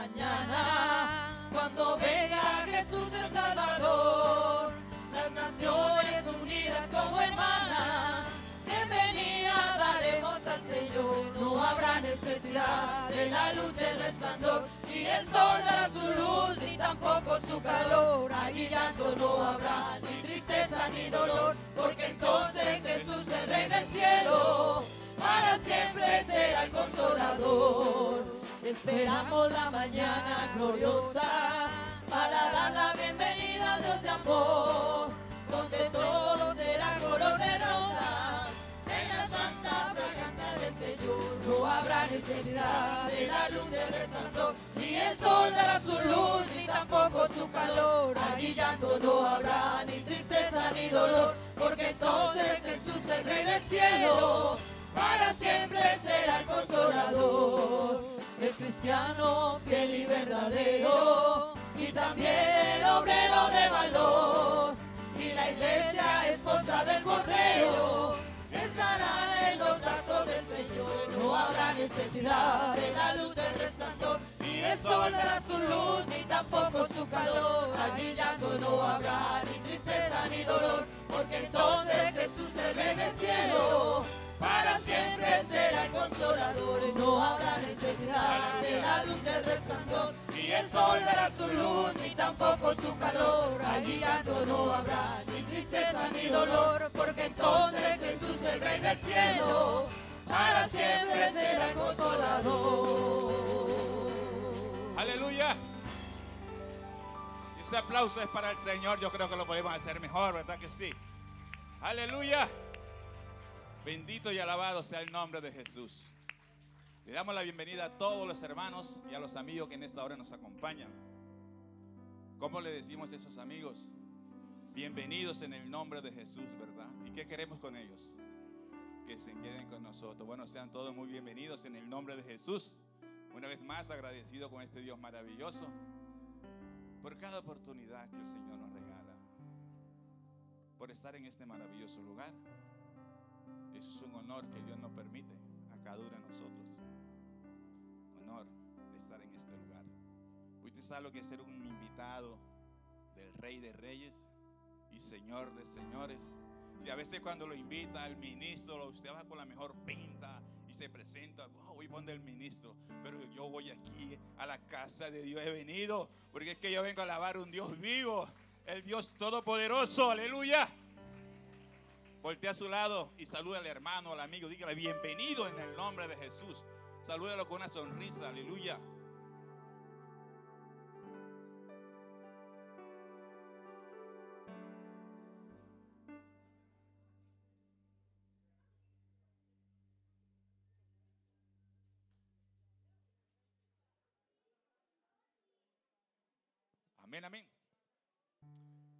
mañana, cuando venga Jesús el Salvador, las naciones unidas como hermanas, bienvenida daremos al Señor. No habrá necesidad de la luz del resplandor, ni el sol dará su luz, ni tampoco su calor. Allí llanto no habrá, ni tristeza ni dolor, porque entonces Jesús, el Rey del cielo, para siempre será el consolador. Esperamos la mañana gloriosa para dar la bienvenida al Dios de amor, donde todo será color de rosa en la santa fragancia del Señor. No habrá necesidad de la luz del resplandor, ni el sol dará su luz, ni tampoco su calor. Allí llanto no habrá, ni tristeza ni dolor, porque entonces Jesús, el Rey del cielo, para siempre será el consolador. El cristiano fiel y verdadero, y también el obrero de valor, y la iglesia esposa del Cordero, estará en los brazos del Señor. No habrá necesidad de la luz del resplandor, ni el sol dará su luz, ni tampoco su calor. Allí llanto no habrá, ni tristeza ni dolor, porque entonces Jesús, el Rey del cielo, para siempre será el consolador. No habrá necesidad de la luz del resplandor, ni el sol dará su luz, ni tampoco su calor. Allí llanto no habrá, ni tristeza ni dolor, porque entonces Jesús, el Rey del cielo, para siempre será el consolador. Aleluya. Ese aplauso es para el Señor. Yo creo que lo podemos hacer mejor, ¿verdad que sí? Aleluya. Bendito y alabado sea el nombre de Jesús. Le damos la bienvenida a todos los hermanos y a los amigos que en esta hora nos acompañan. ¿Cómo le decimos a esos amigos? Bienvenidos en el nombre de Jesús, ¿verdad? ¿Y qué queremos con ellos? Que se queden con nosotros. Bueno, sean todos muy bienvenidos en el nombre de Jesús. Una vez más agradecido con este Dios maravilloso por cada oportunidad que el Señor nos regala, por estar en este maravilloso lugar. Eso es un honor que Dios nos permite a cada uno de nosotros. Honor de estar en este lugar. Usted sabe lo que es ser un invitado del Rey de Reyes y Señor de Señores. Si a veces cuando lo invita al ministro, usted va con la mejor pinta y se presenta, voy a poner el ministro, pero yo voy aquí a la casa de Dios, he venido porque es que yo vengo a alabar a un Dios vivo, el Dios todopoderoso. Aleluya. Voltea a su lado y saluda al hermano, al amigo, dígale bienvenido en el nombre de Jesús. Salúdalo con una sonrisa, aleluya. Amén, amén.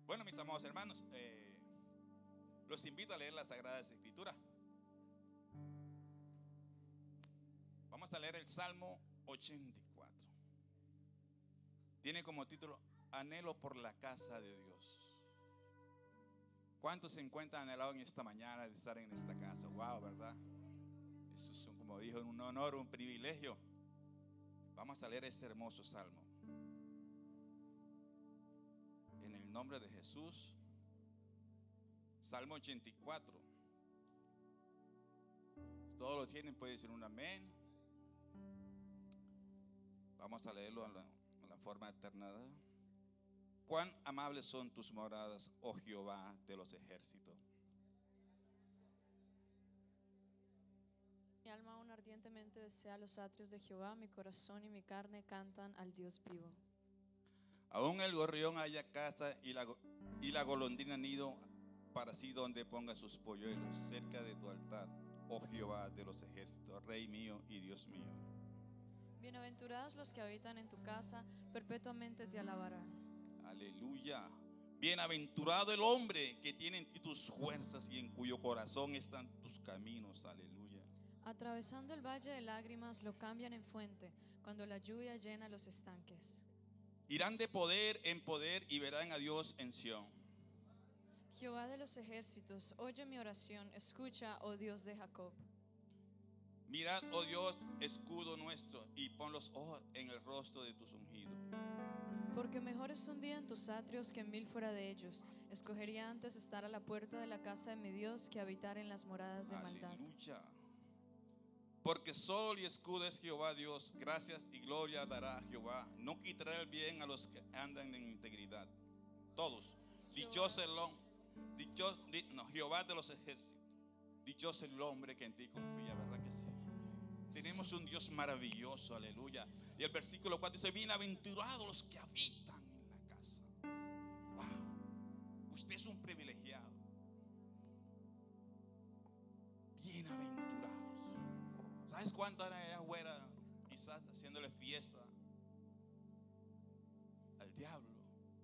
Bueno, mis amados hermanos, los invito a leer las Sagradas Escrituras. Vamos a leer el Salmo 84. Tiene como título Anhelo por la casa de Dios. ¿Cuántos se encuentran anhelados en esta mañana de estar en esta casa? Wow, ¿verdad? Eso es, como dijo, un honor, un privilegio. Vamos a leer este hermoso salmo. En el nombre de Jesús. Salmo 84. Si todos lo tienen, puede decir un amén. Vamos a leerlo en la forma alternada. Cuán amables son tus moradas, oh Jehová de los ejércitos. Mi alma aún ardientemente desea los atrios de Jehová, mi corazón y mi carne cantan al Dios vivo. Aún el gorrión haya casa y la golondrina nido para sí donde ponga sus polluelos, cerca de tu altar, oh Jehová de los ejércitos, Rey mío y Dios mío. Bienaventurados los que habitan en tu casa, perpetuamente te alabarán. Aleluya. Bienaventurado el hombre que tiene en ti tus fuerzas y en cuyo corazón están tus caminos. Aleluya. Atravesando el valle de lágrimas lo cambian en fuente, cuando la lluvia llena los estanques. Irán de poder en poder y verán a Dios en Sión. Jehová de los ejércitos, oye mi oración, escucha, oh Dios de Jacob. Mirad, oh Dios, escudo nuestro, y pon los ojos en el rostro de tus ungidos. Porque mejor es un día en tus atrios que 1000 fuera de ellos. Escogería antes estar a la puerta de la casa de mi Dios que habitar en las moradas de maldad. Aleluya. Porque sol y escudo es Jehová Dios. Gracias y gloria dará a Jehová. No quitará el bien a los que andan en integridad. Todos. Dichoso el hombre. Jehová de los ejércitos. Dichoso el hombre que en ti confía, ¿verdad que sí? Tenemos un Dios maravilloso, aleluya. Y el versículo 4 dice: bienaventurados los que habitan en la casa. Wow. Usted es un privilegiado. Bienaventurados. ¿Sabes cuánto eran allá afuera? Quizás haciéndole fiesta al diablo.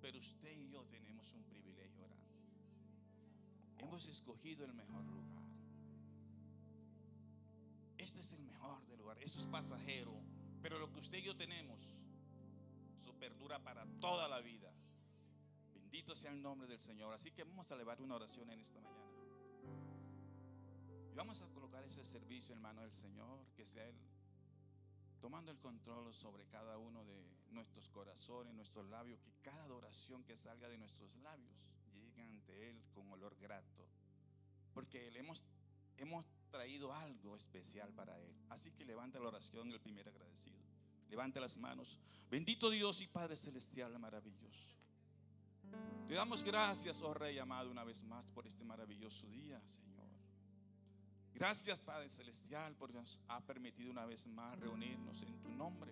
Pero usted y yo tenemos un privilegio grande. Hemos escogido el mejor lugar. Este es el mejor del lugar. Eso es pasajero. Pero lo que usted y yo tenemos, eso perdura para toda la vida. Bendito sea el nombre del Señor. Así que vamos a elevar una oración en esta mañana. Y vamos a colocar ese servicio en manos del Señor. Que sea Él tomando el control sobre cada uno de nuestros corazones, nuestros labios. Que cada adoración que salga de nuestros labios llegue ante Él con olor grato. Porque hemos traído algo especial para Él. Así que levanta la oración, el primer agradecido. Levanta las manos. Bendito Dios y Padre Celestial maravilloso. Te damos gracias, oh Rey amado, una vez más por este maravilloso día, Señor. Gracias, Padre Celestial, porque nos ha permitido una vez más reunirnos en tu nombre,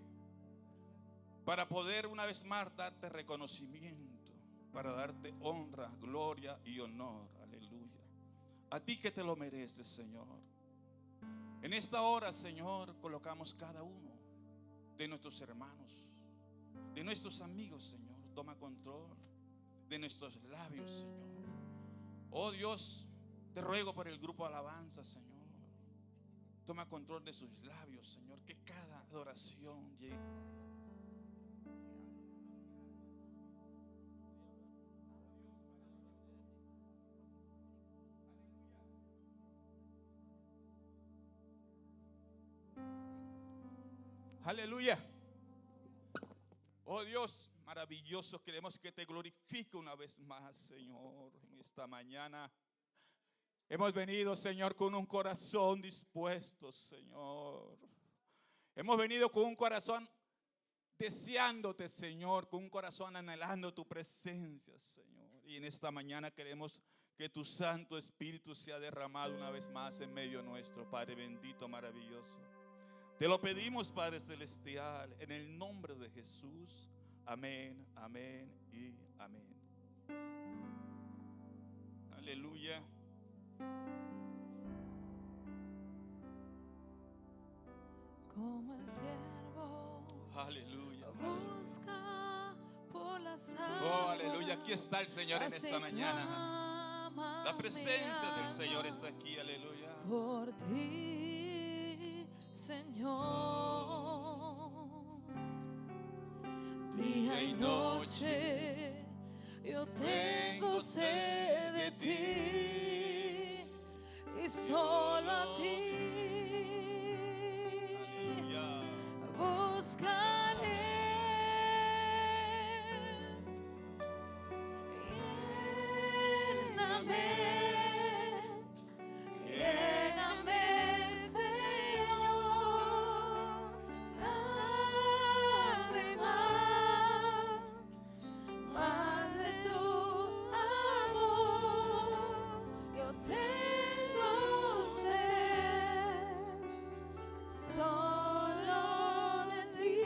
para poder una vez más darte reconocimiento, para darte honra, gloria y honor. Aleluya. A ti que te lo mereces, Señor. En esta hora, Señor, colocamos cada uno de nuestros hermanos, de nuestros amigos, Señor. Toma control de nuestros labios, Señor. Oh Dios, te ruego por el grupo Alabanza, Señor. Toma control de sus labios, Señor. Que cada adoración llegue. Aleluya. Oh Dios maravilloso, queremos que te glorifique una vez más, Señor, en esta mañana. Hemos venido, Señor, con un corazón dispuesto, Señor. Hemos venido con un corazón deseándote, Señor, con un corazón anhelando tu presencia, Señor. Y en esta mañana queremos que tu Santo Espíritu sea derramado una vez más en medio nuestro, Padre bendito, maravilloso. Te lo pedimos, Padre Celestial, en el nombre de Jesús. Amén, amén y amén. Aleluya. Como el siervo Aleluya. busca por las aguas. Oh, aleluya. Aquí está el Señor en esta mañana. La presencia del Señor está aquí. Aleluya. Por ti, Señor. Día y noche yo tengo sed de ti y solo a ti buscaré. Lléname, Señor, dame más de tu amor. Yo tengo sed solo de ti.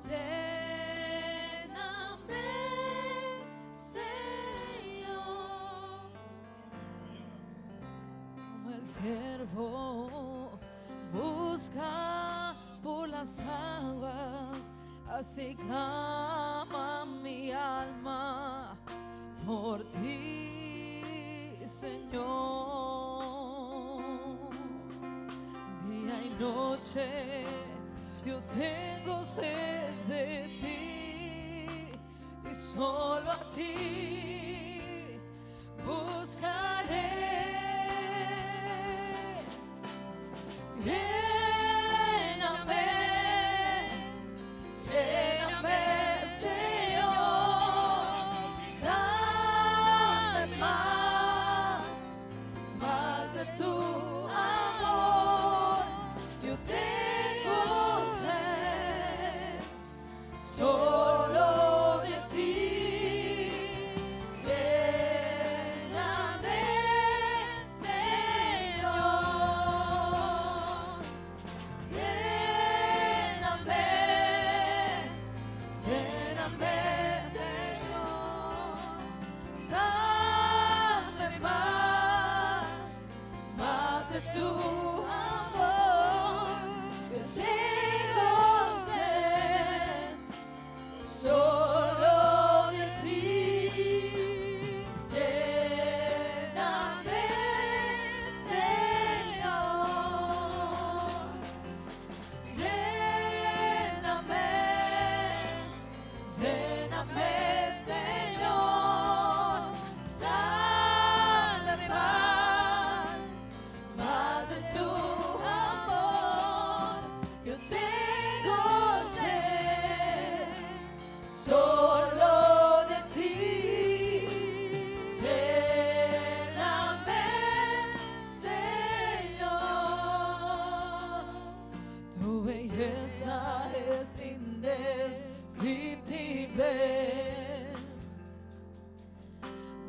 Lléname, Señor. Como el siervo busca por las aguas, así clama mi alma por ti, Señor. Día y noche yo tengo sed de ti y solo a ti buscaré.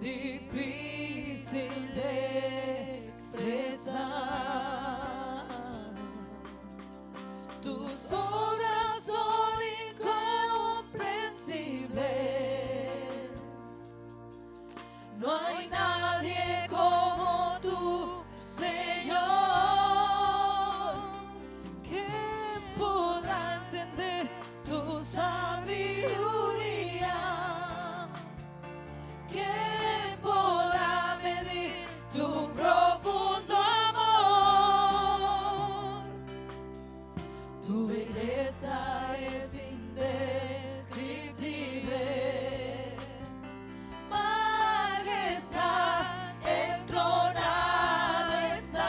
difícil de expresar. Tus obras son incomprensibles. No hay nadie como tú, Señor. ¿Quién podrá entender tu sabiduría? ¿Quién podrá medir tu profundo amor? Tu belleza es indescriptible. Majestad entronada estás.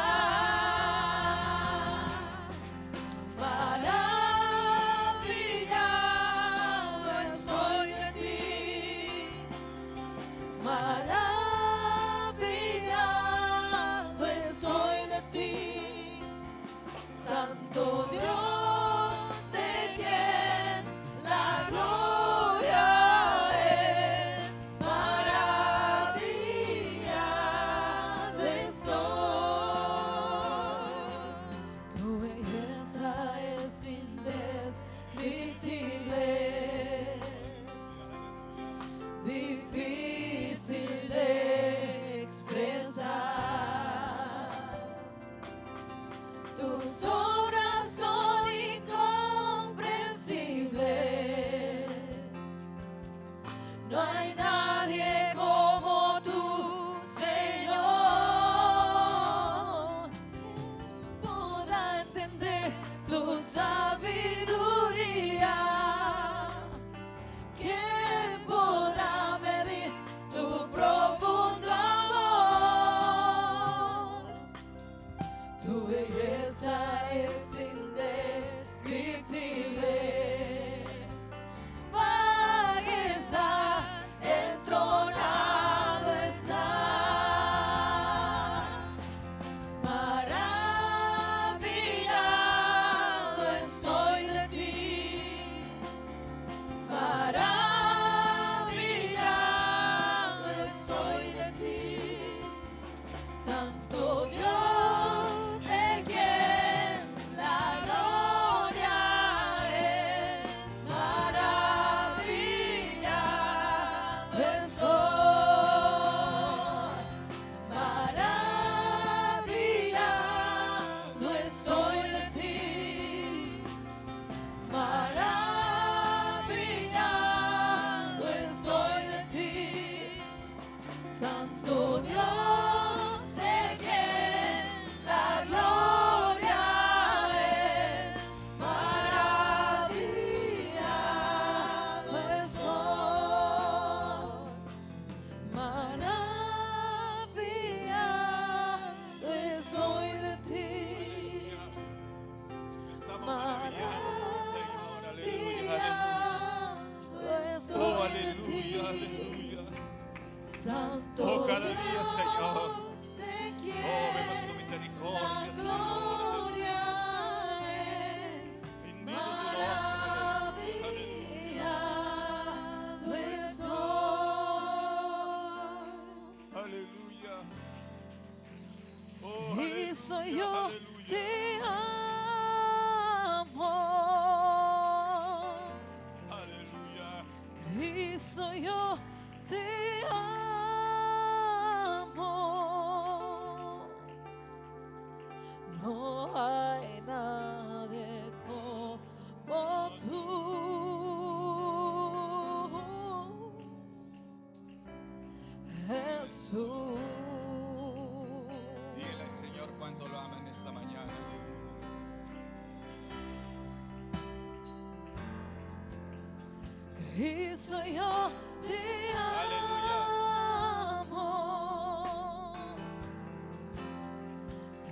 Maravillado estoy de ti. Maravillado estoy de ti. Santo Dios, de quien la gloria es. Maravillado estoy. Tu belleza es indescriptible, difícil de expresar. Tus obras son incomprensibles. No hay nadie como tú, Señor. ¿Quién podrá entender tu sabiduría? ¿Quién podrá medir tu profundo amor? Tu belleza es indescriptible. Majestad entronado estás. Maravillado estoy de ti. Maravillado estoy de ti. Santo Dios, de quien la gloria es. Maravillado estoy. Maravillado estoy de ti. Maravillado estoy de ti. Santo Dios, de quien la gloria es. Maravillado estoy. Maravillado estoy de ti. Estamos maravillados, Señor. Aleluya, Maravillado aleluya. Oh, estoy de ti. aleluya, aleluya. Santo Oh, cada día, Señor. Dios, de quien Oh, vemos su la misericordia, Señor. gloria es. Bendito tu nombre. Aleluya. Maravillado estoy. Aleluya. Oh, Y aleluya, soy yo, aleluya. te amo. Aleluya. Cristo, yo te amo. No hay nadie como tú. Jesús. Dígale al Señor cuánto lo ama en esta mañana. Cristo, yo te amo.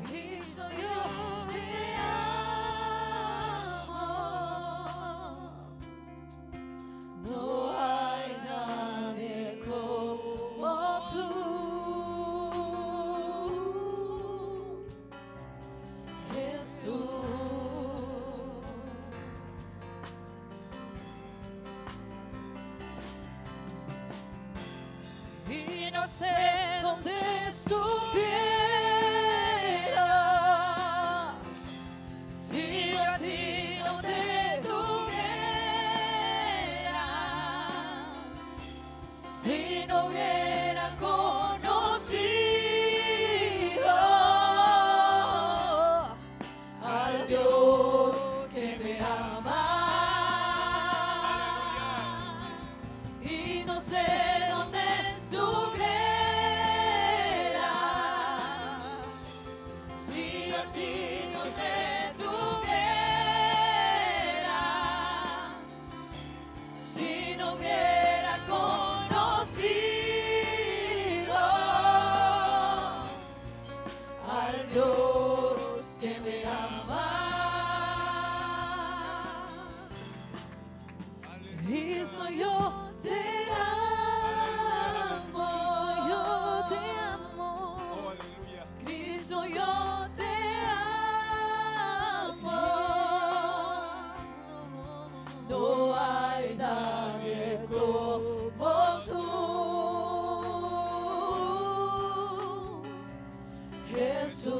Cristo, yo te amo. No hay nadie como tú. Jesús. no sé dónde estuviera si a ti no te tuviera, si no hubiera conocido al Dios que me ama. Y no sé dónde estuviera si a ti no te tuviera, si no hubiera conocido al Dios que me ama. Y soy yo, te amo, soy yo, te amo. Oh, aleluya. Cristo, yo te amo. No hay nadie como tú, Jesús.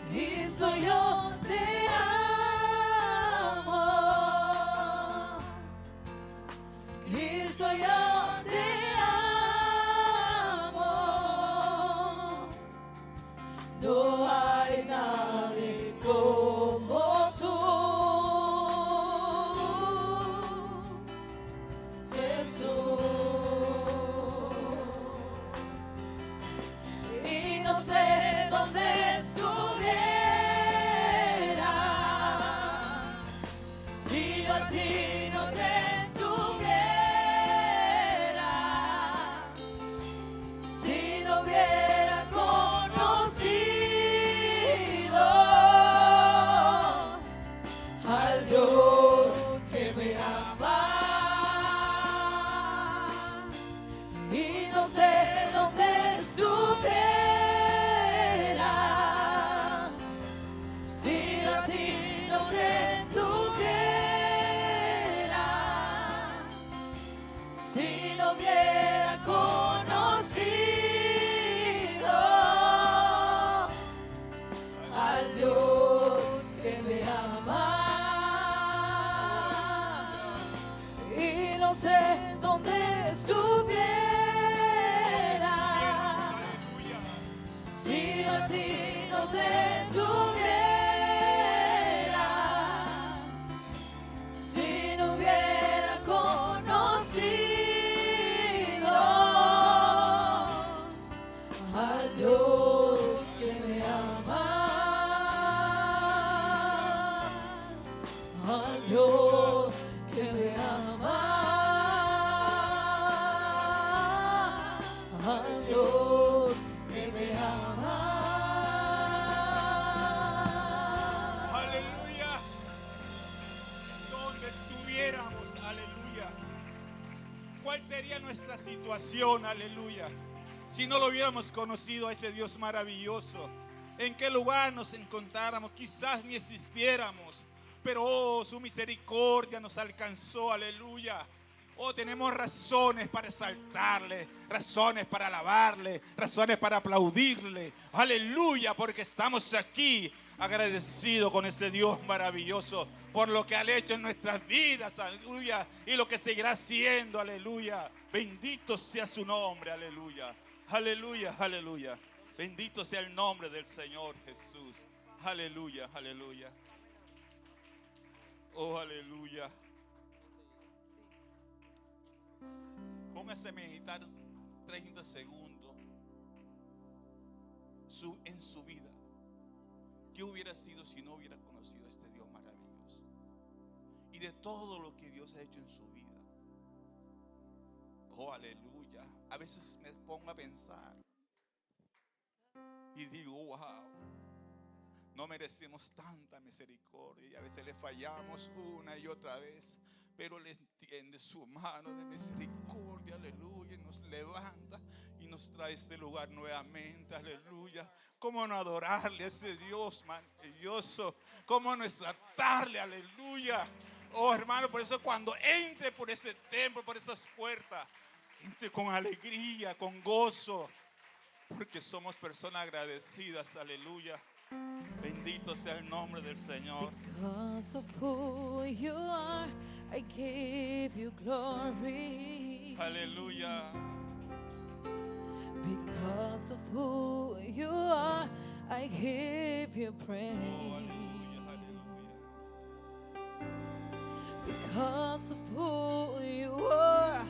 Cristo, yo te amo. Cristo, yo te amo. No hay nadie como tú, Jesús. Y no sé dónde estuviera si a ti no te tuviera, si no hubiera conocido al Dios que me ama. Y no sé dónde estuviera si a ti no te tuviera, si no hubiera conocido al Dios que me ama. Y no sé dónde estuviera Aleluya. si a ti no te tuviera, si no hubiera conocido al Dios que me ama, al Dios que me ama, al Dios que me ama. Aleluya. Donde estuviéramos, aleluya. ¿Cuál sería nuestra situación, aleluya, si no lo hubiéramos conocido a ese Dios maravilloso? ¿En qué lugar nos encontráramos? Quizás ni existiéramos, pero oh, su misericordia nos alcanzó, aleluya. Oh, tenemos razones para exaltarle, razones para alabarle, razones para aplaudirle, aleluya, porque estamos aquí agradecidos con ese Dios maravilloso por lo que ha hecho en nuestras vidas, aleluya, y lo que seguirá haciendo, aleluya. Bendito sea su nombre, aleluya, aleluya, aleluya. Bendito sea el nombre del Señor Jesús, aleluya, aleluya. Oh, aleluya. Póngase a meditar 30 segundos en su vida. ¿Qué hubiera sido si no hubiera conocido a este Dios maravilloso? Y de todo lo que Dios ha hecho en su vida. Oh, aleluya. A veces me pongo a pensar y digo, wow, no merecemos tanta misericordia y a veces le fallamos una y otra vez. Pero Él extiende su mano de misericordia, aleluya, y nos levanta y nos trae a este lugar nuevamente, aleluya. ¿Cómo no adorarle a ese Dios maravilloso? ¿Cómo no exaltarle, aleluya? Oh, hermano, por eso cuando entre por ese templo, por esas puertas, entre con alegría, con gozo, porque somos personas agradecidas. Aleluya. Bendito sea el nombre del Señor. Because of who you are, I give you glory. Aleluya. Because of who you are, I give you praise. Oh, aleluya, aleluya. Because of who you are,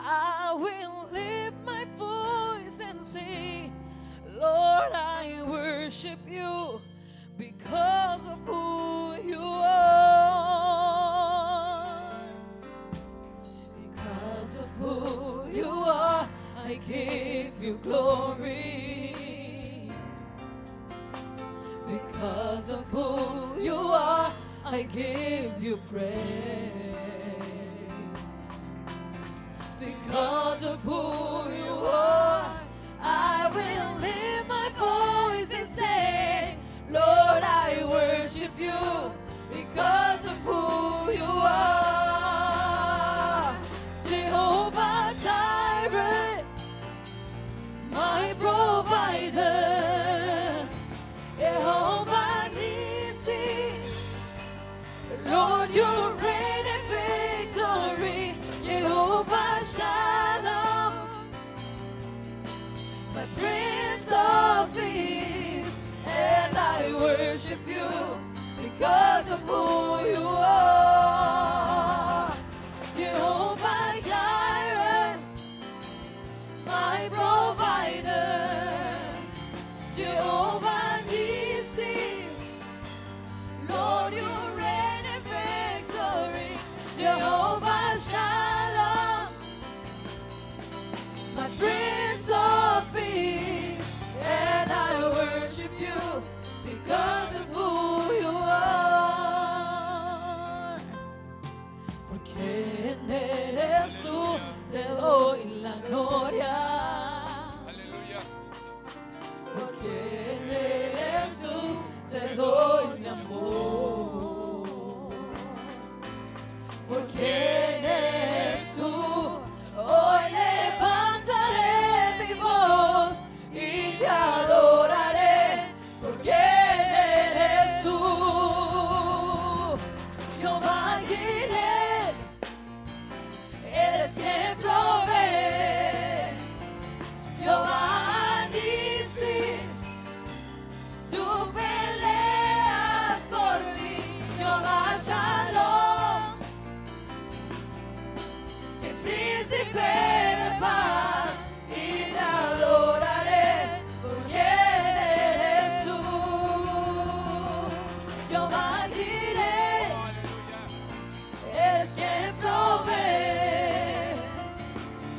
I will lift my voice and say, Lord, I worship you because of who you are. Because of who you are, I give you glory. Because of who you are, I give you praise. Because of who you are, I will lift my voice and say, Lord, I worship you because of who you are. Jehovah Jireh, my provider. Jehovah Nissi, Lord, you reign in victory. Jehovah Shalom, my Prince of Peace, and I worship you because of who you are. Jehovah Jireh, my provider. Jehovah Nissi, Lord, you reign in victory. Jehovah Shalom, my Prince of Peace, and I worship you because of who you are. Porque en eres tú, te doy la gloria. Aleluya. Porque en eres tú, te doy mi amor. Porque en eres tú, hoy levantaré mi voz y te adoraré. Porque eres tú, Jehová Jireh, eres quien provee. Jehová Nissi, tú peleas por mí. Jehová Shalom, mi príncipe de paz, y te adoraré porque eres tú. Jehová Jireh, eres quien provee.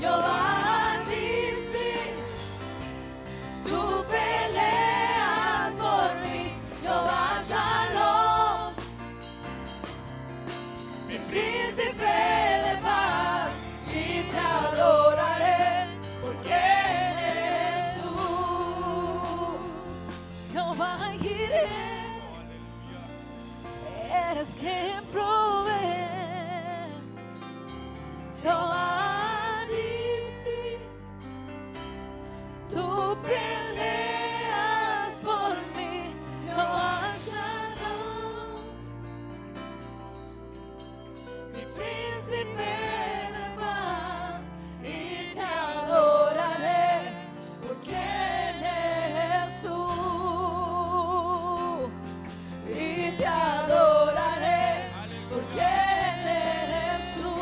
Jehová Nissi, tú peleas por mí. Jehová Shalom, mi príncipe de paz, y te adoraré porque eres tú. Jehová Jireh, eres quien provee. Jehová Nissi, tú peleas por mí. Jehová Shalom, mi príncipe de paz, y te adoraré porque eres tú. Y te adoraré porque eres tú.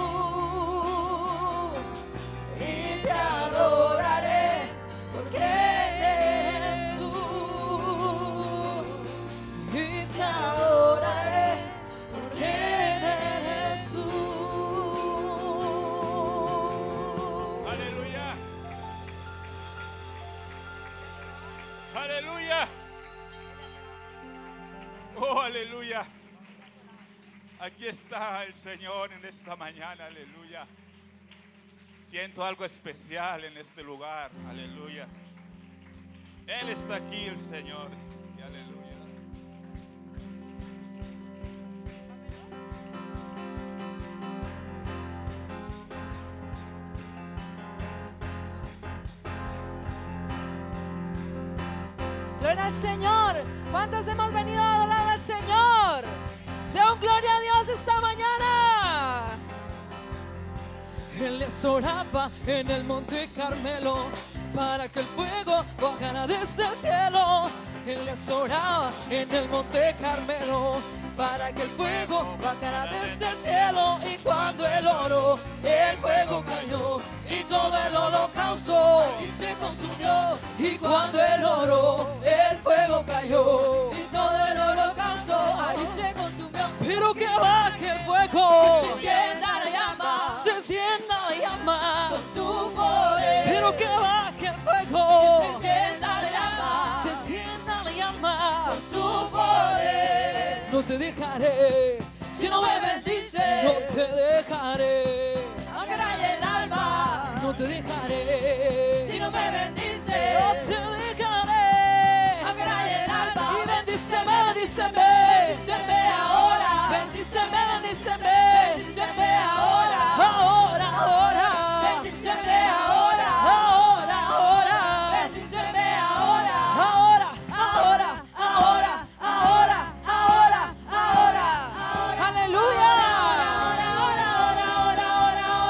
Y te adoraré porque eres tú. Y te adoraré porque eres tú. Aleluya. Aleluya. Oh, aleluya. Aquí está el Señor en esta mañana. Aleluya. Siento algo especial en este lugar. Aleluya. Él está aquí, el Señor. Aleluya. Gloria al Señor. ¿Cuántos hemos venido a adorar al Señor? De un gloria a Dios esta mañana. Él les oraba en el monte Carmelo para que el fuego bajara desde el cielo. Él les oraba en el monte Carmelo para que el fuego bajara desde el cielo. Y cuando él oró, el fuego cayó y todo el holocausto y se consumió. Y cuando él oró, el fuego cayó y todo el holocausto ahí se consumió. Pero que baje el fuego, que se encienda la llama, se encienda la llama con su poder. Pero que baje el fuego, que se encienda la llama, se encienda la llama con su poder. No te dejaré si no me bendices, no te dejaré aunque raye el alba, no te dejaré si no me bendices, no te dejaré aunque raye el alba. Y bendíceme, bendíceme, bendíceme ahora, bendíceme, bendíceme, bendíceme ahora, ahora, ahora, bendíceme ahora, ahora, ahora, bendíceme ahora, ahora, ahora, ahora, ahora, ahora, ahora, aleluya.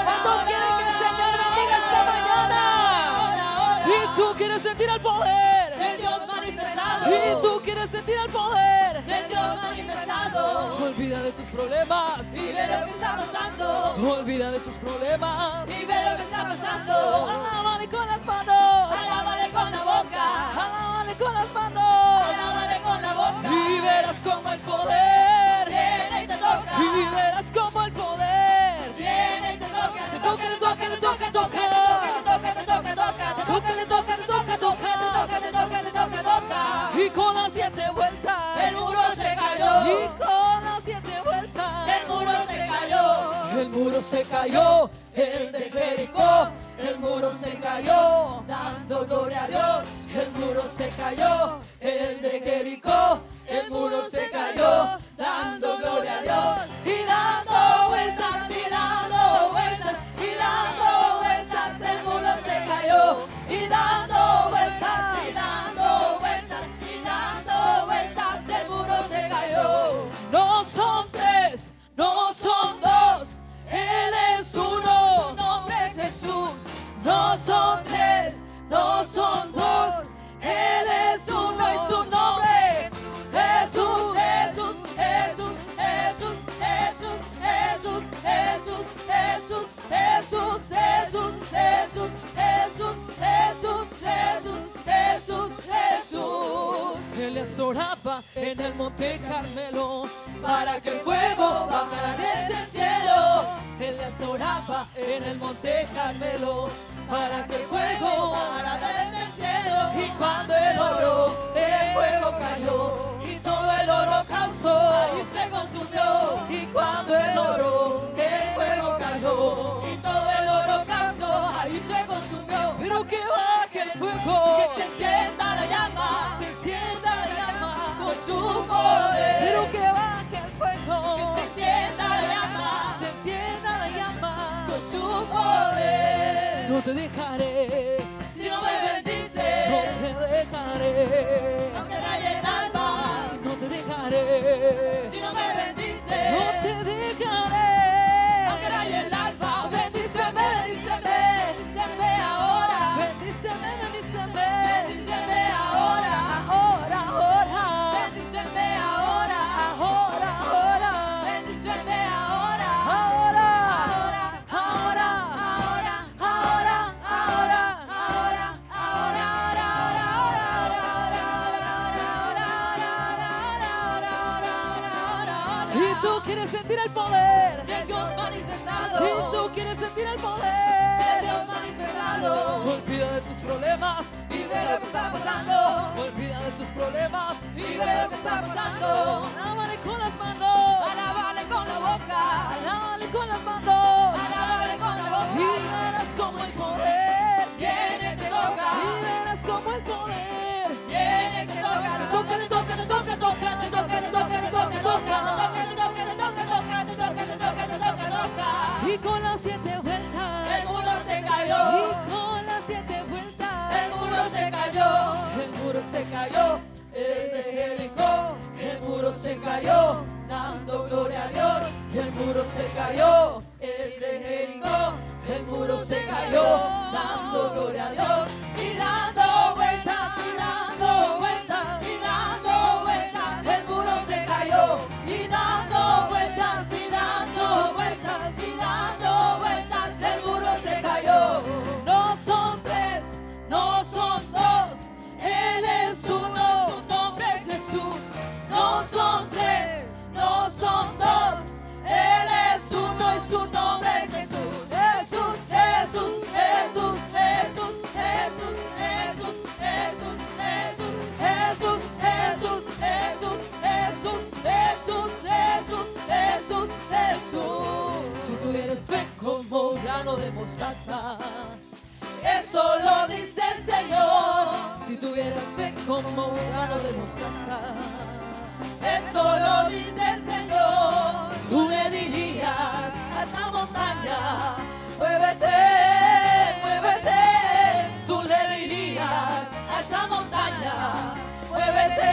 ¿Cuántos quieren que el Señor bendiga esta mañana? Si tú quieres sentir el poder del Dios manifestado, si tú quieres sentir el poder del Dios manifestado, olvida de tus problemas y ve lo que está pasando, olvida de tus problemas y ve lo que está pasando. Alábale con las manos, Alábale con la boca, alábale con las manos, alábale con la boca. y verás como el poder Viene y te toca, y verás como el poder viene y te toca, te toca, te toca, te toca, te te toca, toca, te toca, te toca, te toca, te toca, te toca, te toca, te toca, te toca, te toca, te toca, toca. y con las 7 vueltas El muro se cayó, y con las 7 vueltas el muro se cayó, el muro se cayó, el de Jericó, el muro se cayó, dando gloria a Dios. el muro se cayó, el de Jericó, el muro se cayó, dando gloria a Dios, Y dando vueltas, y dando vueltas, y dando vueltas, el muro se cayó. Y dando vueltas, y dando vueltas, y dando vueltas, el muro se cayó. no son 3, no son 2, Él es uno, Su nombre es Jesús. no son 3, no son 2, Él es uno y su nombre Jesús, Jesús, Jesús, Jesús, Jesús, Jesús, Jesús, Jesús, Jesús, Jesús, Jesús, Jesús, Jesús, Jesús, Jesús, Jesús. Él les oraba en el monte Carmelo Para que el fuego bajara desde el cielo. Él les oraba en el monte Carmelo para que el fuego bajara desde el cielo. Y cuando él oró, el fuego cayó y todo el holocausto Ahí se consumió. y cuando él oró, el fuego cayó. Y todo el holocausto ahí se consumió. Pero que baje el fuego, Que se encienda la llama se encienda la llama con su poder. pero que baje el fuego, Que se encienda la llama se encienda la llama con su poder. no te dejaré, Si no me bendices, no te dejaré, aunque raye el alba. no te dejaré, Si no me bendices, no te dejaré, aunque raye el alba. Bendíceme, bendíceme, bendíceme ahora. bendíceme, bendíceme, Bendíceme ahora. ahora, ahora, Bendíceme ahora. ahora, ahora, Bendíceme ahora. ahora, Ahora, ahora, ahora, ahora, ahora, ahora, si tú quieres sentir el poder, del Dios manifestado, si tú quieres sentir el del poder, Dios manifestado, olvida de tus problemas, y ve lo que está pasando, olvida de tus problemas, y ve lo que está pasando. alábale con las manos, Alábale con la boca, alábale con las manos, alábale con la y boca. verás como el poder, Viene, te toca, y verás como el poder, viene, te toca, te toca, te toca, te toca, te toca, te toca, te toca, te toca, te toca, te toca, te toca, te toca, te toca, te toca, te toca, te toca, te toca. y con las 7 vueltas, El muro se y cayó, con las 7 vueltas, el muro se cayó, el muro se cayó, el de Jericó, el muro se cayó, dando gloria a Dios. El muro se cayó, el de Jericó, el muro se cayó, dando gloria a Dios. Y dando vueltas, y dando vueltas, y dando vueltas, el muro se cayó. Y dando vueltas, y dando vueltas, y dando vueltas, el muro se cayó. No son tres, no son dos, Él es uno, su nombre es Jesús. No son tres, no son dos, Él es uno y su nombre es Jesús. Jesús, Jesús, Jesús, Jesús, Jesús, Jesús, Jesús, Jesús, Jesús, Jesús, Jesús, Jesús, Jesús, Jesús, Jesús. Si tuvieras fe como un grano de mostaza, eso lo dice el Señor. Si tuvieras fe como un grano de mostaza, eso lo dice el Señor. Tú le dirías a esa montaña, muévete, muévete. Tú le dirías a esa montaña, muévete.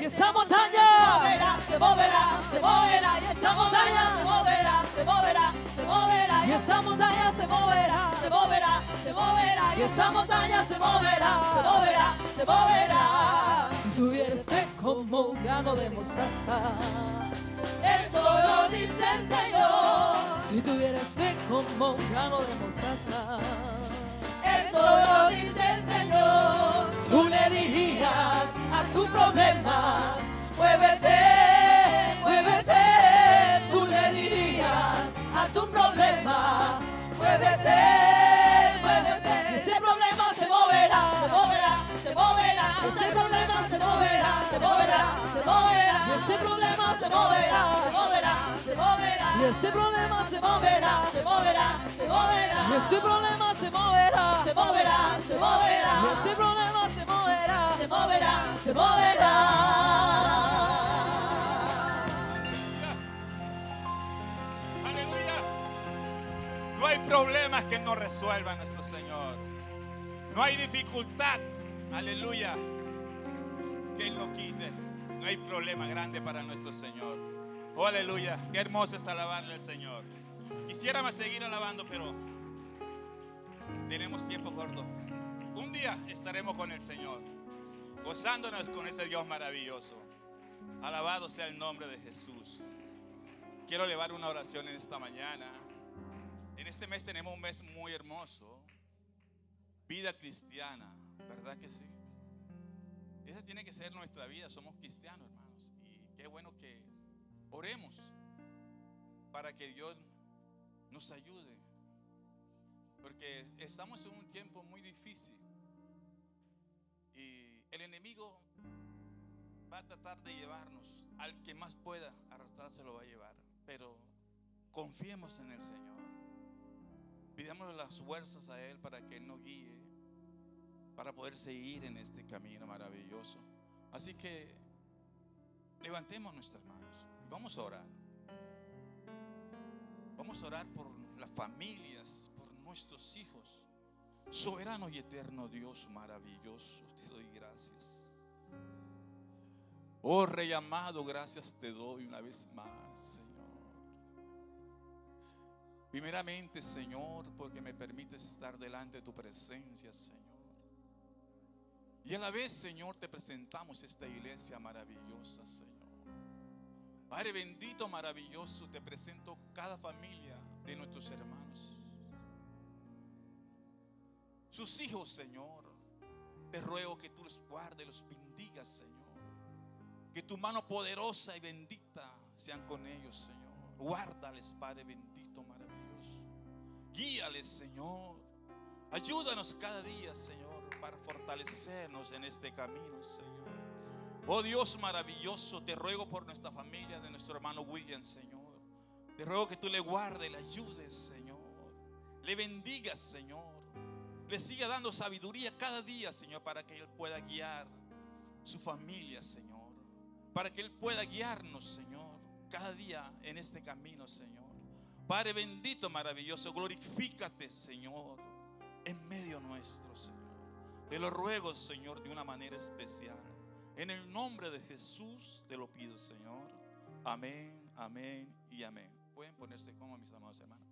Y esa montaña se moverá, se moverá. Y esa montaña se moverá, se moverá, se moverá. Y esa montaña se moverá, se moverá, se moverá. Y esa montaña se moverá, se moverá, se moverá. Si tuvieras fe como un grano de mostaza, eso lo dice el Señor. Si tuvieras fe como un grano de mostaza, eso lo dice el Señor. Tú le dirías a tu problema, muévete, muévete. Tú le dirías a tu problema, muévete, muévete. Y ese problema se moverá, se moverá, se moverá. Ese problema se moverá, se moverá, se moverá. Y ese problema se moverá, se moverá, se moverá. Y ese problema se moverá, se moverá, se moverá. Y ese problema se moverá, se moverá, se moverá. Y ese problema se moverá, se moverá, se moverá. Aleluya. No hay problemas que no resuelva nuestro Señor. No hay dificultad, aleluya, que Él no quite. No hay problema grande para nuestro Señor. Oh, aleluya. Qué hermoso es alabarle al Señor. Quisiéramos seguir alabando, pero tenemos tiempo corto. Un día estaremos con el Señor, gozándonos con ese Dios maravilloso. Alabado sea el nombre de Jesús. Quiero elevar una oración en esta mañana. En este mes tenemos un mes muy hermoso. Vida cristiana, ¿verdad que sí? Esa tiene que ser nuestra vida. Somos cristianos, hermanos. Y qué bueno que oremos para que Dios nos ayude. Porque estamos en un tiempo muy difícil. Y el enemigo va a tratar de llevarnos. Al que más pueda arrastrarse lo va a llevar. Pero confiemos en el Señor. Pidámosle las fuerzas a Él para que Él nos guíe, para poder seguir en este camino maravilloso. Así que levantemos nuestras manos. Vamos a orar. Vamos a orar por las familias, por nuestros hijos. Soberano y eterno Dios maravilloso, te doy gracias. Oh Rey amado, gracias te doy una vez más, Señor. Primeramente, Señor, porque me permites estar delante de tu presencia, Señor. Y a la vez, Señor, te presentamos esta iglesia maravillosa, Señor. Padre bendito, maravilloso, te presento cada familia de nuestros hermanos. Sus hijos, Señor, te ruego que tú los guardes, los bendigas, Señor. Que tu mano poderosa y bendita sean con ellos, Señor. Guárdales, Padre bendito, maravilloso. Guíales, Señor. Ayúdanos cada día, Señor, para fortalecernos en este camino, Señor. Oh Dios maravilloso, te ruego por nuestra familia, de nuestro hermano William, Señor. Te ruego que tú le guardes, le ayudes, Señor. Le bendigas, Señor. Le siga dando sabiduría cada día, Señor, para que Él pueda guiar su familia, Señor. Para que Él pueda guiarnos, Señor, cada día en este camino, Señor. Padre bendito, maravilloso, glorifícate, Señor, en medio nuestro, Señor. Te lo ruego, Señor, de una manera especial. En el nombre de Jesús te lo pido, Señor. Amén, amén y amén. Pueden ponerse como mis amados hermanos.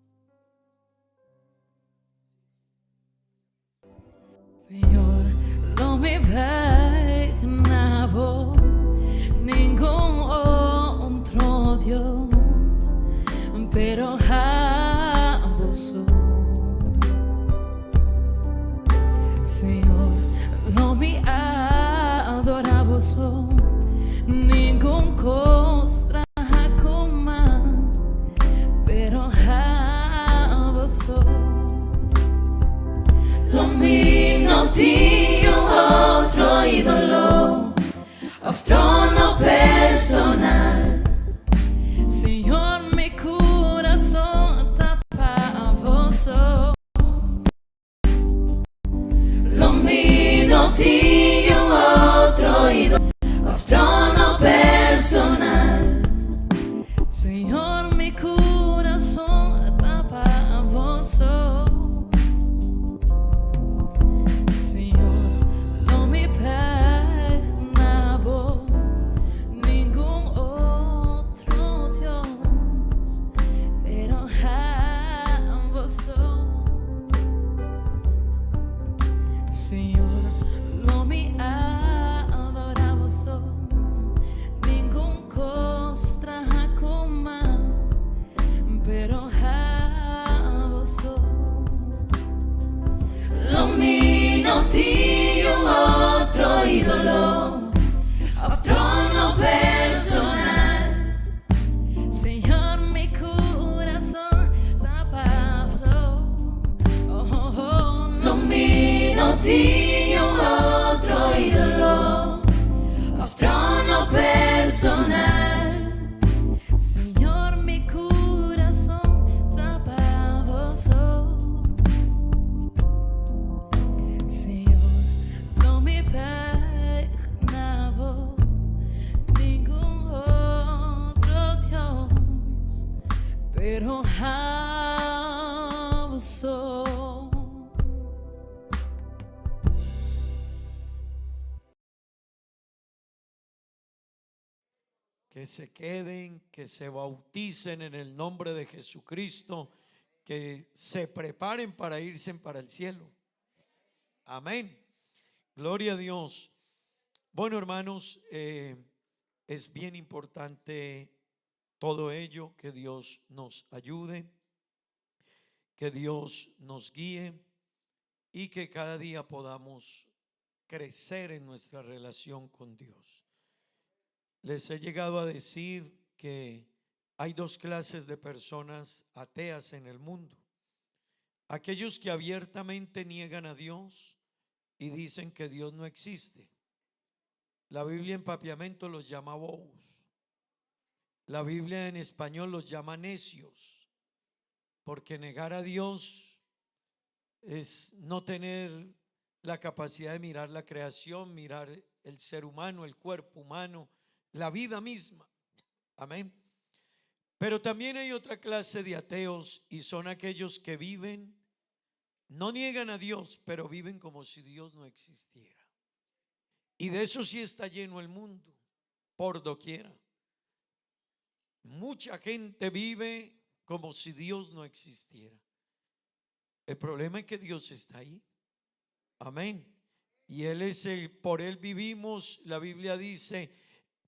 Señor, låt mig vägna vår ningún otro Dios, pero a vos, Señor, låt mig adora vos, ningún cosa komma, pero a vos. Låt mig nå till otro ídolo av trono personal. Señor, mi corazón tapa a vos. Låt mig nå till otro ídolo av trono personal. Señor, mi corazón tapa a vos. Ídolo av trono personal. Señor, mi corazón tapa lo miro ti otro ídolo av trono personal. Señor, mi corazón tapa vos. Señor, no me pero a vos. Que se queden, que se bauticen en el nombre de Jesucristo, que se preparen para irse para el cielo. Amén. Gloria a Dios. Bueno, hermanos, es bien importante todo ello, que Dios nos ayude, que Dios nos guíe y que cada día podamos crecer en nuestra relación con Dios. Les he llegado a decir que hay dos clases de personas ateas en el mundo: aquellos que abiertamente niegan a Dios y dicen que Dios no existe. La Biblia en Papiamento los llama bobos. La Biblia en español los llama necios, porque negar a Dios es no tener la capacidad de mirar la creación, mirar el ser humano, el cuerpo humano, la vida misma. Amén. Pero también hay otra clase de ateos, y son aquellos que viven, no niegan a Dios, pero viven como si Dios no existiera. Y de eso sí está lleno el mundo, por doquiera. Mucha gente vive como si Dios no existiera. El problema es que Dios está ahí. Amén. Y Él es por Él vivimos. La Biblia dice: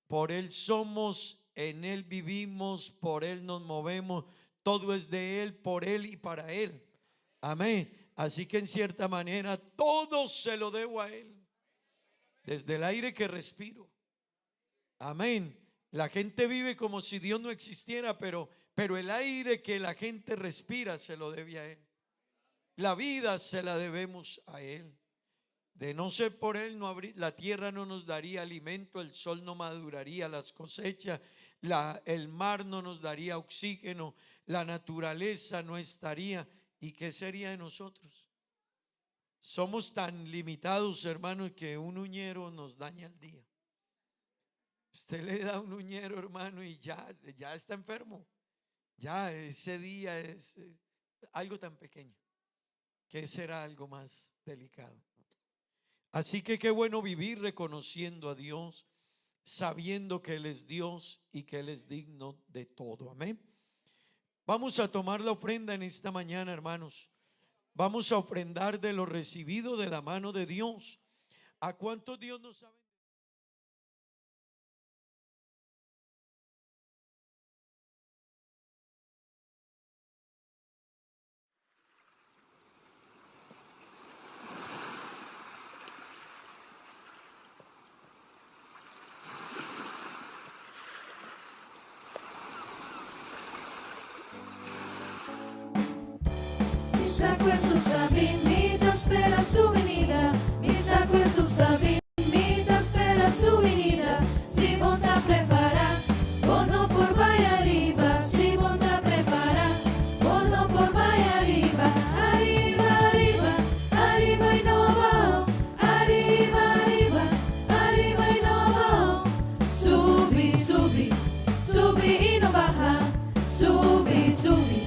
por Él somos, en Él vivimos, por Él nos movemos. Todo es de Él, por Él y para Él. Amén. Así que en cierta manera todo se lo debo a Él. Desde el aire que respiro. Amén. La gente vive como si Dios no existiera, pero el aire que la gente respira se lo debe a Él. La vida se la debemos a Él. De no ser por Él, la tierra no nos daría alimento, el sol no maduraría las cosechas, el mar no nos daría oxígeno, la naturaleza no estaría. ¿Y qué sería de nosotros? Somos tan limitados, hermanos, que un uñero nos daña el día. Usted le da un uñero, hermano, y ya está enfermo. Ya ese día es algo tan pequeño. ¿Qué será algo más delicado? Así que qué bueno vivir reconociendo a Dios, sabiendo que Él es Dios y que Él es digno de todo. Amén. Vamos a tomar la ofrenda en esta mañana, hermanos. Vamos a ofrendar de lo recibido de la mano de Dios. ¿A cuántos Dios nos ha bendecido? Mi sacco è su sta vita, spera su venida. Mi sacco è su sta vita, spera su venida. Si monta a preparar, bono por vaya arriba. Si monta a preparar, bono por vaya arriba. Arriba, arriba, arriba y no va. Arriba, arriba, arriba y no va. Subi, subi, subi y no baja. Subi, subi,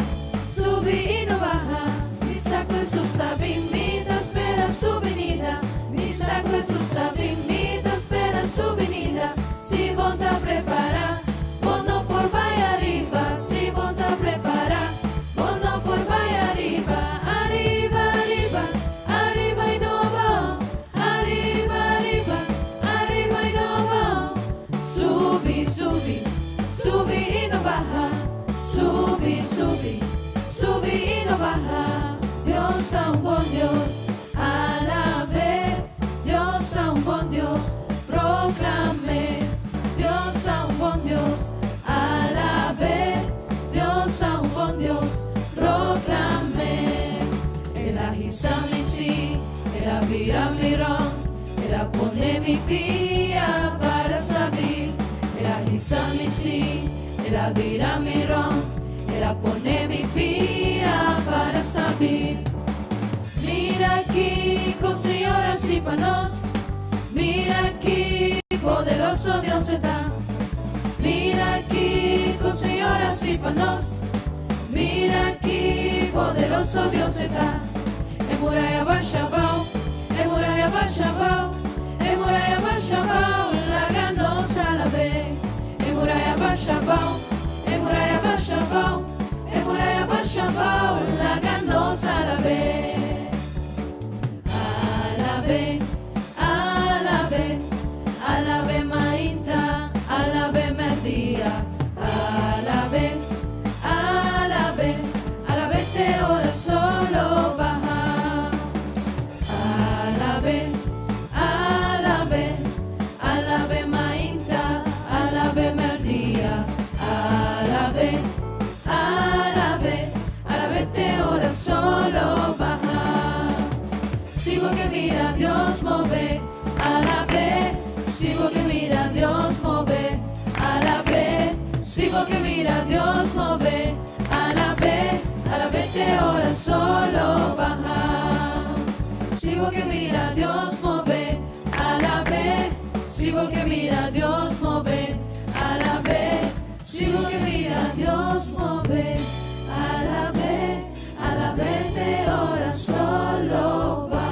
subi y no baja. Mi sacco è su sta vita, spera su venida. Mi sacco è su sta vita, spera su venida. Si monta a preparar, bono por vaya arriba. Si monta a preparar, bono por vaya arriba. Arriba, arriba, arriba y no va. Arriba, arriba, arriba y no va. Subi, subi, subi y no baja. Subi, subi, subi y no baja. Dios a un buen Dios, alabe. Dios a un buen Dios, proclame. Dios a un buen Dios, alabe. Dios a un buen Dios, proclame. El agisame sí, el avira mirón, el apone mi pía para saber. El agisame sí, el avira mirón, el apone mi pía para saber. Mira aquí, con señoras y panos. Mira aquí, poderoso Dios está. Mira aquí, con señoras y panos. Mira aquí, poderoso Dios está. Emuraya Bashabao, Emuraya Bashabao, Emuraya Bashabao, la ganosa la ve. Emuraya Bashabao, Emuraya Bashabao, Emuraya Bashabao, la ganosa la ve. Alabe, alabe, alabe mainta, alabe merdía. Alabe, alabe, alabe te ora solo baja. Alabe, alabe, alabe mainta, alabe merdía. Alabe, alabe, alabe te ora solo baja. Sigo que mira Dios move, alabe. Sigo que mira Dios move, alabe. Sigo que mira Dios move, alabe. Alabe te ora solo baja. Sigo que mira Dios move, alabe. Sigo que mira Dios move, alabe. Sigo que mira Dios move, alabe. Alabe te ora solo baja.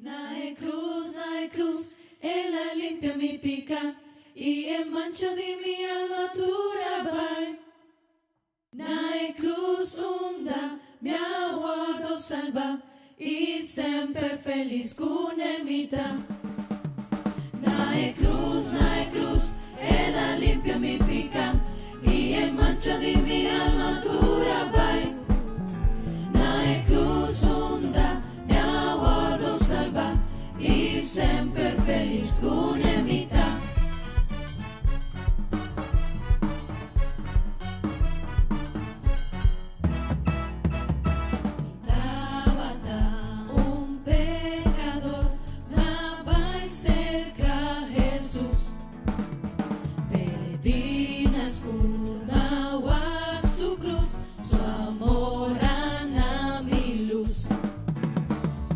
Nae cruz, ella limpia mi pica y en mancha de mi alma tura vai. Nae cruz onda, mi aguardo salva y sempre feliz con emita. Nae cruz, ella limpia mi pica y en mancha de mi alma tura vai. Nae cruz onda, mi aguardo salva y sempre feliz con emita.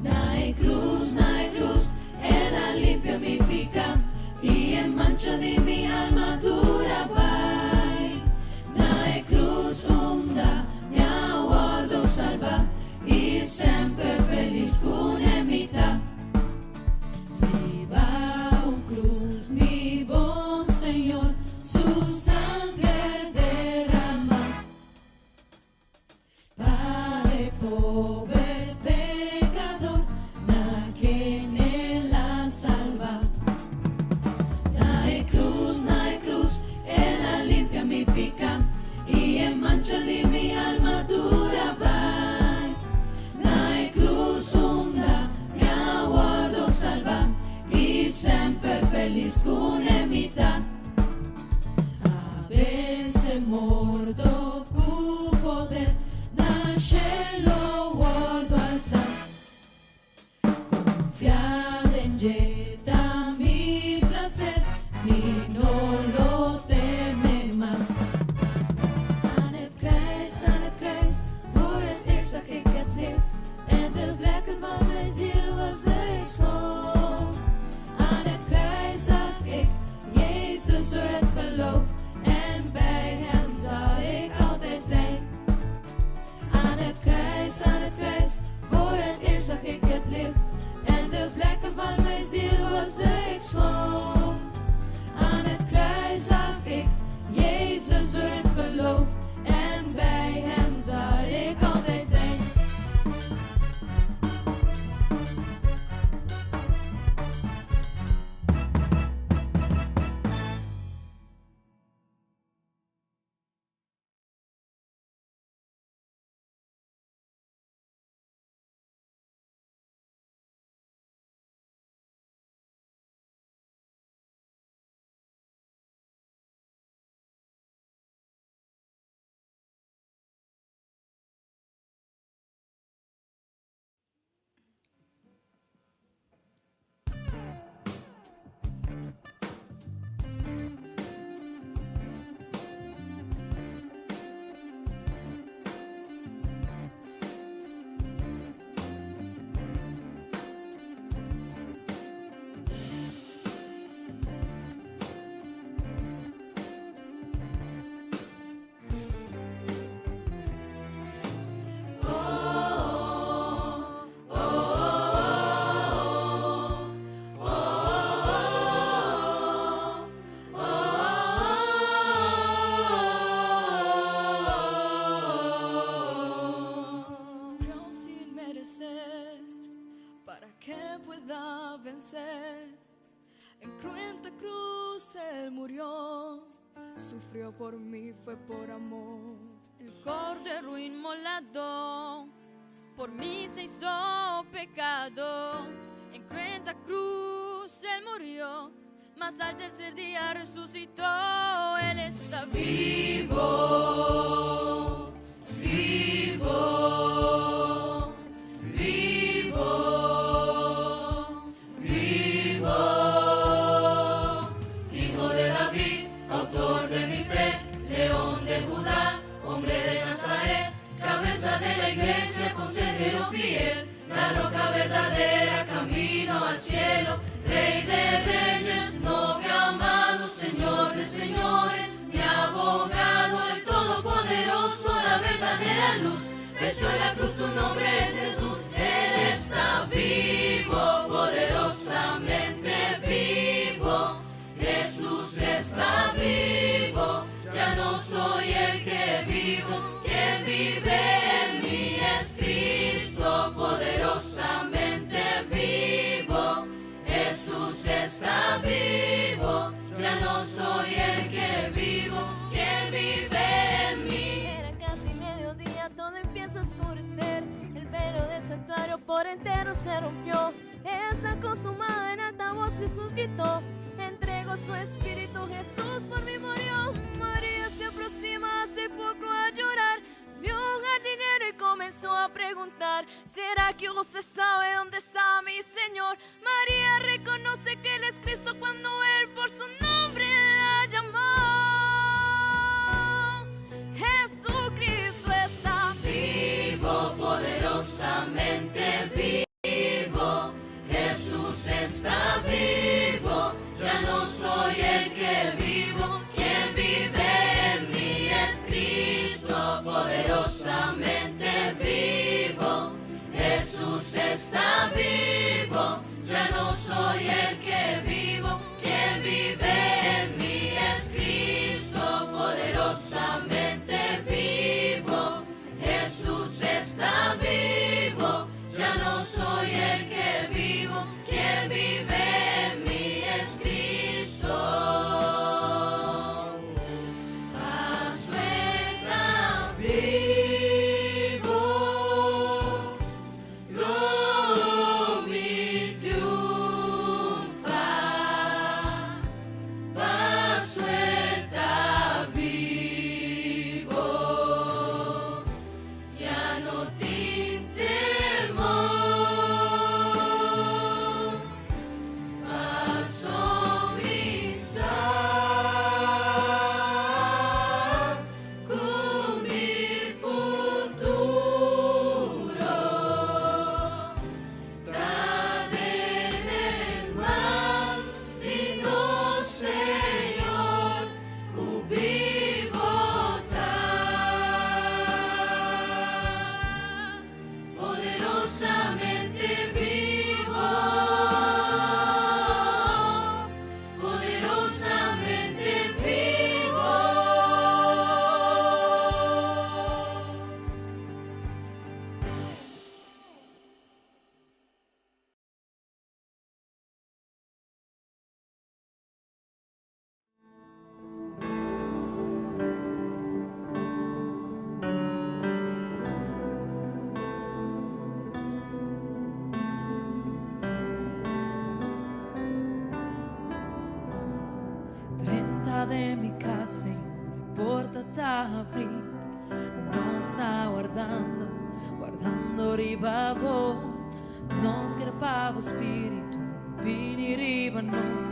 Nae cruz, ella limpia mi pica ciascuno imita. Avesse morto cu poder, nascelo guardo al san. Confiad en Jeta mi placer, y no lo teme más. Aan het kruis, voor het eerst zag ik het licht. En de vlekken van mijn ziel was ik schoon. Aan het kruis zag ik Jezus door het geloof. En bij hem zal ik altijd zijn. Aan het kruis, voor het eerst zag ik het licht. En de vlekken van mijn ziel was ik schoon. Aan het kruis zag ik Jezus door het geloof. En bij hem zal ik altijd zijn. Para que pueda vencer. En cruenta cruz Él murió, sufrió por mí, fue por amor. El cordero inmolado por mí se hizo pecado. En cruenta cruz Él murió, mas al tercer día resucitó. Él está vivo, vivo, vivo. Autor de mi fe, león de Judá, hombre de Nazaret, cabeza de la iglesia, consejero fiel, la roca verdadera, camino al cielo, rey de reyes, novio amado, señor de señores, mi abogado, el todopoderoso, la verdadera luz, venció en la cruz, su nombre es Jesús, Él está vivo, poderosamente vivo. Jesús está vivo, ya no soy el que vivo, quien vive en mí es Cristo, poderosamente vivo. Jesús está vivo, ya no soy el que vivo, quien vive en mí. Era casi mediodía, todo empieza a oscurecer, el velo del santuario por entero se rompió. Está consumado, en alta voz Jesús gritó. Entregó su espíritu, Jesús por mí murió. María se aproxima al sepulcro a llorar. Vio un jardinero y comenzó a preguntar: ¿será que usted sabe dónde está mi Señor? María reconoce que Él es Cristo cuando Él por su nombre la llamó. Jesucristo está vivo, poderosamente vivo. Jesús está vivo, ya no soy el que vivo, quien vive en mí es Cristo, poderosamente vivo. Jesús está vivo, ya no soy el que vivo, quien vive en mí es Cristo, poderosamente vivo. Jesús está vivo, ya no soy de mi casa e una porta da aprire, non sta guardando riba a voi, non scherbavo spirito, vini riba non